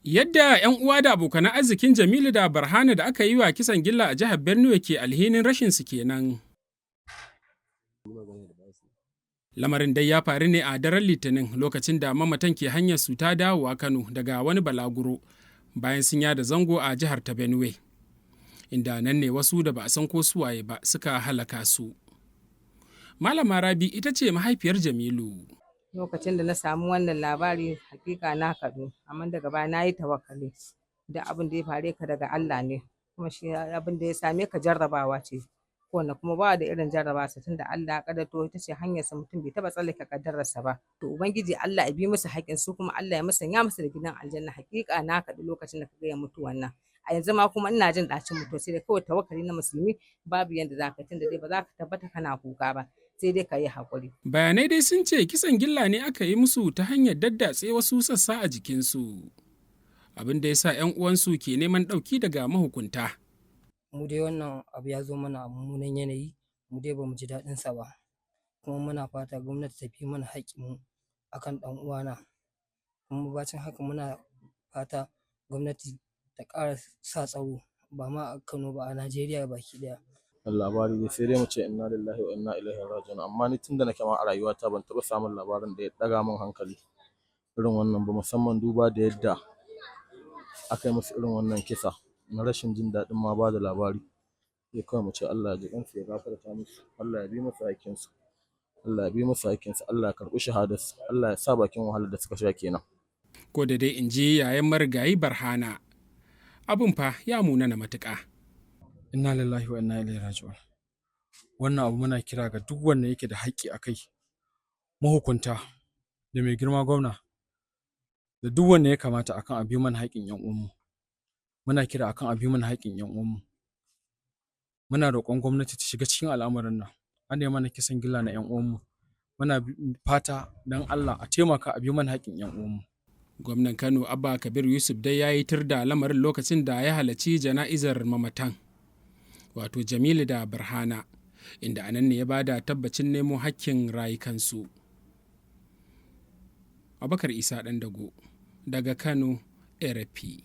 Yadda 'yan uwa da abokan arzikin Jamilu da Barhana da aka yi wa kisan gilla a jihar Benue ke alhinin rashinsu kenan. Lamarin dai ya faru ne a daren Litinin lokacin da mamatan ke hanyar su ta dawowa Kano daga wani balaguro bayan sun yada zango a jihar ta Benue, inda nan ne wasu da ba a san ko suwaye ba suka halaka su. Malama Rabi ita ce mahaifiyar Jamilu. Lokacin da na samu wannan labari hakika na kaɗu, amma daga baya na yi tawakkali da abin da ya fare ka daga Allah ne, kuma shi abin da ya same ka jarrabawa ce, kowanne kuma ba da irin jarrabawa tun da Allah ya kaddato ita ce hanyarsa mutum bai taɓa tsallake kaddararsa ba. To Ubangiji Allah ya bi musu haƙƙin su kuma Allah ya musanya musu da gidan aljanna. Hakika na kaɗu lokacin da ka gaya mutu wannan. A yanzu ma kuma ina jin ɗacin mutuwa sai dai kawai tawakkali na musulmi babu yanda za ka tunda dai ba za ka tabbata kana kuka ba. Sai dai ka yi haƙuri. Bayanai dai sun ce kisan gilla ne aka yi musu ta hanyar daddatse wasu sassa a jikinsu, abin da ya sa 'yan uwansu ke neman ɗauki daga mahukunta. Mu dai wannan abu ya zo mana a mummunan yanayi, mu dai ba mu ji daɗinsa ba, kuma muna fata gwamnati ta fi mana haƙƙinmu akan ɗan uwana, kuma bacin haka muna fata gwamnati ta ƙara sa tsaro ba ma a Kano ba a Najeriya baki ɗaya. Labari dai sai dai mu ce inna lillahi wa inna ilaihi raji'un, amma ni tunda nake ma a rayuwata ban taɓa samun labarin da ya ɗaga min hankali irin wannan ba, musamman duba da yadda aka yi musu irin wannan kisa na rashin jin daɗin ma ba da labari. Sai kawai mu ce Allah ya ji kansu ya gafarta musu, Allah ya bi musu haƙƙinsu, Allah ya bi musu haƙƙinsu, Allah ya karɓi shahadarsu, Allah ya sa bakin wahalar da suka sha kenan. Ko da dai in ji yayan marigayi Barhana, abin fa ya munana matuƙa. Inna lillahi wa inna ilaihi raji'un. Wannan abu muna kira ga duk wanda yake da haƙƙi a kai, mahukunta da mai girma gwamna da duk wanda ya kamata akan a bi mana haƙƙin 'yan uwanmu. Muna kira akan a bi mana haƙƙin 'yan uwanmu. Muna roƙon gwamnati ta shiga cikin al'amarin nan. An yi mana kisan gilla na 'yan uwanmu. Muna fata don Allah a taimaka a bi mana haƙƙin 'yan uwanmu. Gwamnan Kano Abba Kabir Yusuf dai ya yi tir da lamarin lokacin da ya halarci jana'izar mamatan, wato Jamilu da Barhana, inda anan ne ya ba da tabbacin nemo hakkin rayukansu. Abubakar Isa Ɗandago daga Kano, RFI.